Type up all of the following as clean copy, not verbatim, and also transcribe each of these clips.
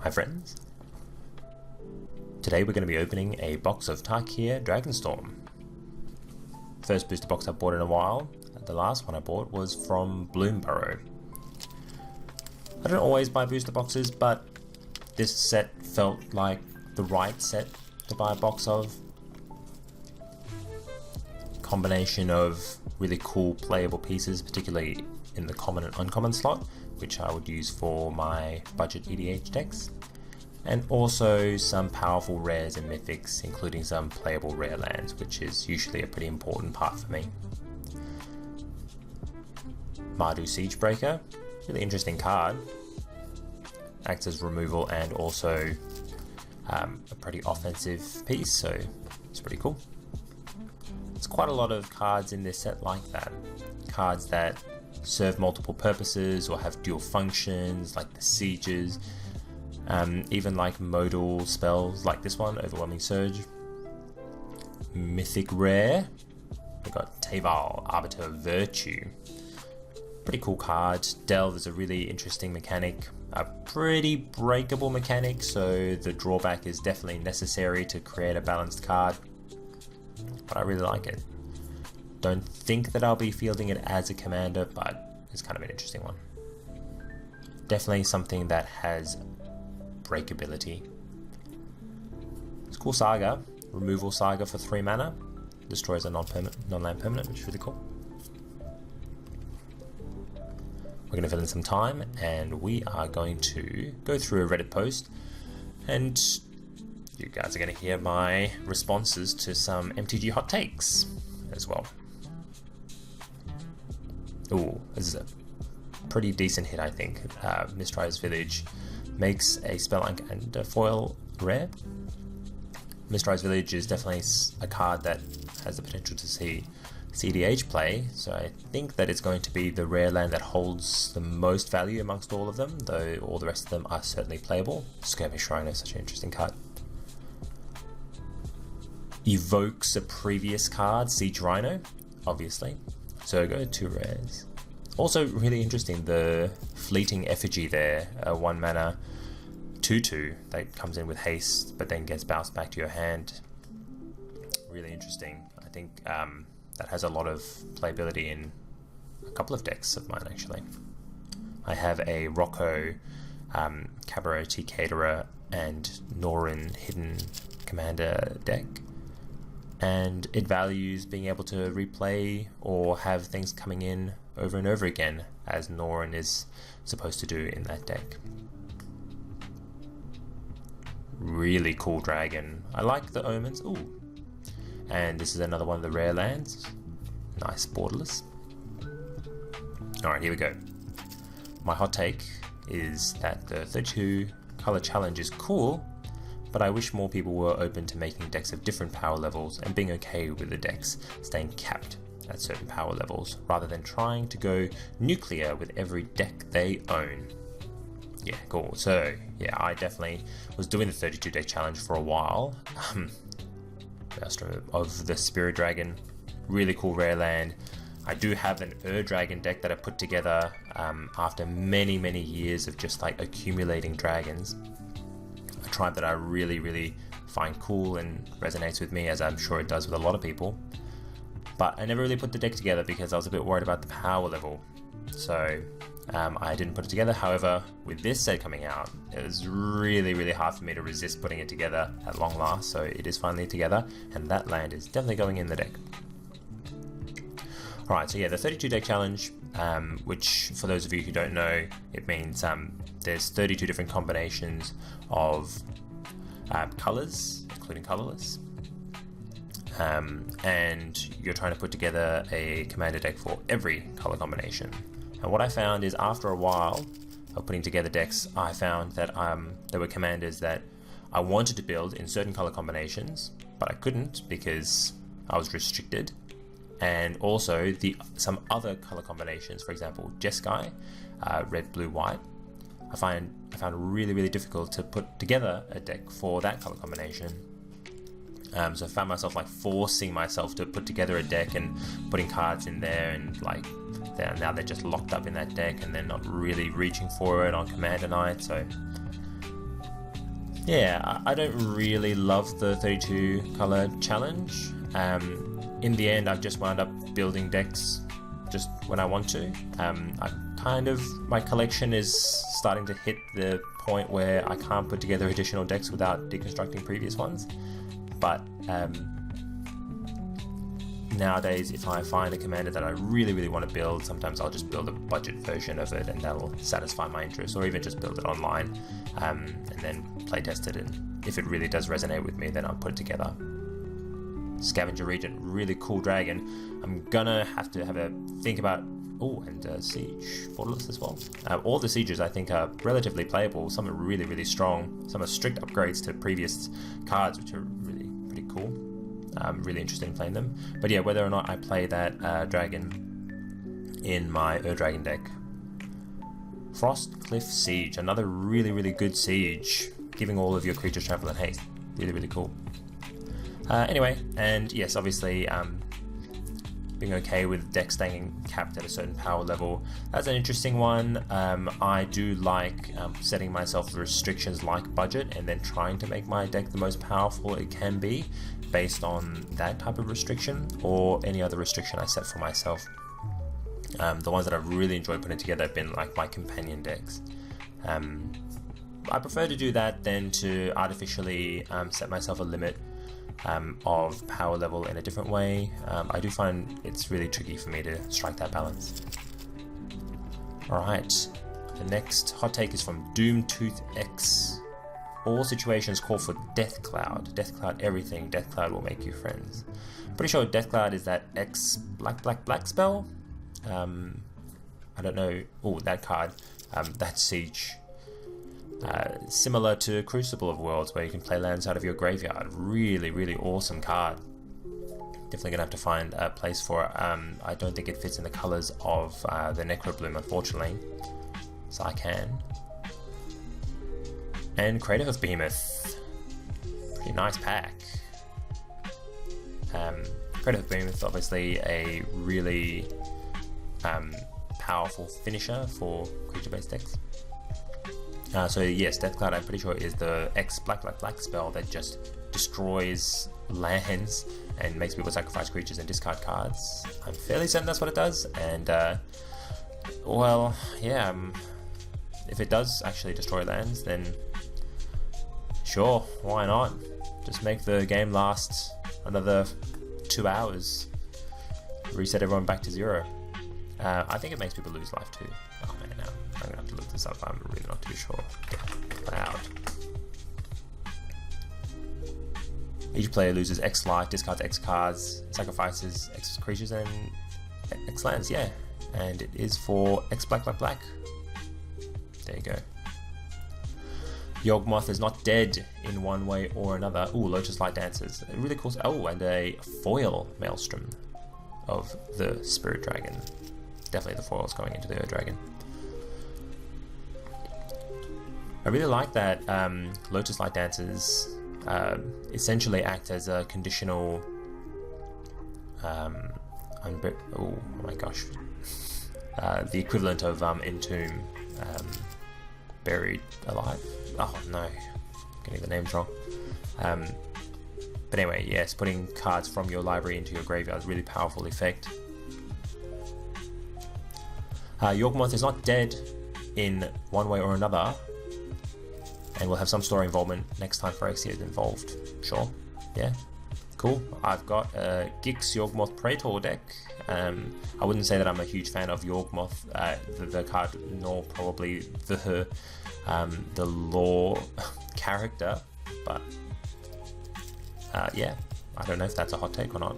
Hi friends. Today we're going to be opening a box of Tarkir Dragonstorm. First booster box I've bought in a while. The last one I bought was from Bloomborough. I don't always buy booster boxes, but this set felt like the right set to buy a box of. Combination of really cool playable pieces, particularly in the common and uncommon slot, which I would use for my budget EDH decks, and also some powerful rares and mythics, including some playable rare lands, which is usually a pretty important part for me. Mardu Siegebreaker, really interesting card, acts as removal and also a pretty offensive piece, so it's pretty cool. There's quite a lot of cards in this set like that. Cards that serve multiple purposes or have dual functions, like the Sieges, even like modal spells like this one, Overwhelming Surge. Mythic Rare, we've got Teval, Arbiter of Virtue. Pretty cool card. Delve is a really interesting mechanic, a pretty breakable mechanic, so the drawback is definitely necessary to create a balanced card. But I really like it. Don't think that I'll be fielding it as a commander, but it's kind of an interesting one. Definitely something that has breakability. It's cool Saga, removal Saga for 3 mana, destroys a non-land permanent, which is really cool. We're going to fill in some time, and we are going to go through a Reddit post, and you guys are going to hear my responses to some MTG hot takes as well. Ooh, this is a pretty decent hit, I think. Mistrais Village makes a Spellunk and a foil rare. Mistrais Village is definitely a card that has the potential to see CDH play, so I think that it's going to be the rare land that holds the most value amongst all of them, though all the rest of them are certainly playable. Skirmish Rhino is such an interesting card. Evokes a previous card, Siege Rhino, obviously. Zergo, 2 rares. Also really interesting, the Fleeting Effigy there, a 1 mana 2/2 that comes in with haste but then gets bounced back to your hand. Really interesting. I think that has a lot of playability in a couple of decks of mine actually. I have a Rocco, Cabaret Caterer and Norin Hidden Commander deck, and it values being able to replay or have things coming in over and over again, as Norin is supposed to do in that deck. Really cool dragon. I like the omens. Ooh. And this is another one of the rare lands. Nice borderless. Alright, here we go. My hot take is that the 32 color challenge is cool, but I wish more people were open to making decks of different power levels and being okay with the decks staying capped at certain power levels, rather than trying to go nuclear with every deck they own. Yeah, cool. So, yeah, I definitely was doing the 32 deck challenge for a while. Master of the Spirit Dragon, really cool rare land. I do have an Dragon deck that I put together after many years of just like accumulating dragons. A tribe that I really find cool and resonates with me, as I'm sure it does with a lot of people. But I never really put the deck together because I was a bit worried about the power level. So I didn't put it together. However, with this set coming out, it was really hard for me to resist putting it together at long last. So it is finally together, and that land is definitely going in the deck. Alright, so yeah, the 32 deck challenge, which for those of you who don't know, it means there's 32 different combinations of colors, including colorless. And you're trying to put together a commander deck for every color combination. And what I found is, after a while of putting together decks, I found that there were commanders that I wanted to build in certain color combinations, but I couldn't because I was restricted. And also some other color combinations, for example, Jeskai, red, blue, white. I found really difficult to put together a deck for that color combination. So I found myself like forcing myself to put together a deck and putting cards in there, and like now they're just locked up in that deck and they're not really reaching for it on Commander night. So Yeah, I don't really love the 32 color challenge. In the end, I've just wound up building decks just when I want to. My collection is starting to hit the point where I can't put together additional decks without deconstructing previous ones. But nowadays, if I find a commander that I really want to build, sometimes I'll just build a budget version of it and that'll satisfy my interest, or even just build it online and then playtest it, and if it really does resonate with me, then I'll put it together. Scavenger Regent, really cool dragon. I'm gonna have to have a think about. Oh, and Siege Fortalice as well. All the sieges I think are relatively playable. Some are really strong. Some are strict upgrades to previous cards, which are really pretty cool. I'm really interested in playing them. But yeah, whether or not I play that dragon in my Dragon deck. Frost Cliff Siege, another really good siege, giving all of your creatures trample and haste. Really cool. Anyway, and yes, obviously being okay with deck staying capped at a certain power level. That's an interesting one. I do like setting myself restrictions like budget and then trying to make my deck the most powerful it can be based on that type of restriction or any other restriction I set for myself. The ones that I've really enjoyed putting together have been like my companion decks. I prefer to do that than to artificially set myself a limit of power level in a different way. I do find it's really tricky for me to strike that balance. Alright, the next hot take is from Doomtooth X. All situations call for Death Cloud. Death Cloud everything. Death Cloud will make you friends. Pretty sure Death Cloud is that X black spell. I don't know. Oh, that card. That siege. Similar to Crucible of Worlds, where you can play lands out of your graveyard. Really awesome card. Definitely gonna have to find a place for it. I don't think it fits in the colors of the Necrobloom, unfortunately. So I can. And Crater of Behemoth. Pretty nice pack. Crater of Behemoth, obviously a really powerful finisher for creature-based decks. So yes, Death Cloud, I'm pretty sure, is the X black spell that just destroys lands and makes people sacrifice creatures and discard cards. I'm fairly certain that's what it does, and well, yeah, if it does actually destroy lands, then sure, why not? Just make the game last another 2 hours, reset everyone back to 0. I think it makes people lose life too. Oh man, now I'm gonna have to look this up. I'm really not too sure. Cloud. Each player loses X life, discards X cards, sacrifices X creatures and X lands. Yeah, and it is for X black. There you go. Yawgmoth is not dead in one way or another. Ooh, Lotus Light Dancers. Really cool. Oh, and a foil Maelstrom of the Spirit Dragon. Definitely the foils going into the Dragon. I really like that Lotus Light Dancers essentially act as a conditional oh my gosh, the equivalent of Entomb, Buried Alive. Oh no, getting the names wrong. But anyway, yes, putting cards from your library into your graveyard is a really powerful effect. Yawgmoth is not dead in one way or another, and we'll have some story involvement next time Phyrexia is involved. Sure, yeah, cool. I've got a Gix Yawgmoth Praetor deck. I wouldn't say that I'm a huge fan of Yawgmoth, the card, nor probably the lore character, but yeah, I don't know if that's a hot take or not.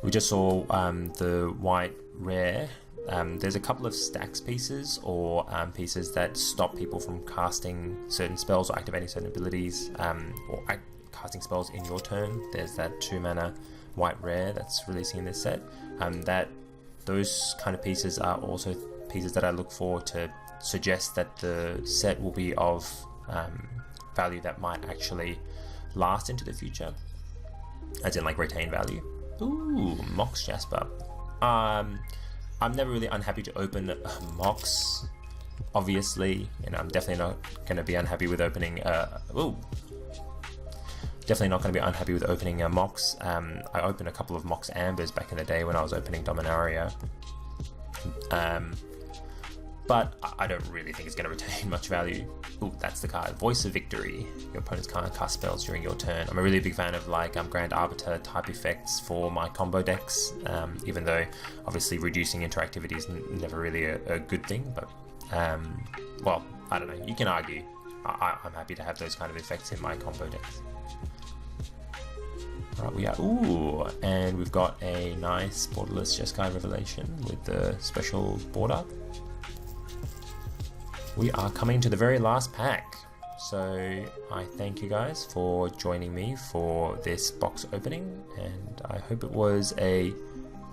We just saw the white rare. There's a couple of stacks pieces or pieces that stop people from casting certain spells or activating certain abilities, or casting spells in your turn. There's that 2 mana white rare that's releasing in this set. Those kind of pieces are also pieces that I look for to suggest that the set will be of value that might actually last into the future, as in like retain value. Ooh, Mox Jasper. I'm never really unhappy to open Mox obviously, you know, I'm definitely not going to be unhappy with opening. Definitely not going to be unhappy with opening Mox. I opened a couple of Mox Ambers back in the day when I was opening Dominaria. But I don't really think it's going to retain much value. Ooh, that's the card. Voice of Victory. Your opponents can't cast spells during your turn. I'm a really big fan of like Grand Arbiter type effects for my combo decks, even though obviously reducing interactivity is never really a good thing. But, well, I don't know. You can argue. I'm happy to have those kind of effects in my combo decks. Right, we are. Ooh, and we've got a nice borderless Jeskai Revelation with the special border. We are coming to the very last pack, so I thank you guys for joining me for this box opening, and I hope it was a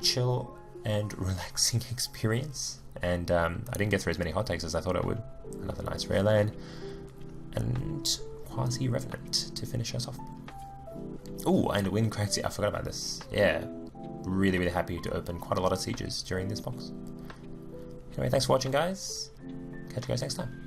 chill and relaxing experience. And I didn't get through as many hot takes as I thought I would. Another nice rare land and Quasi Revenant to finish us off. Oh, and Wind Crazy, I forgot about this. Yeah, really happy to open quite a lot of sieges during this box. Anyway, thanks for watching, guys. Catch you guys next time.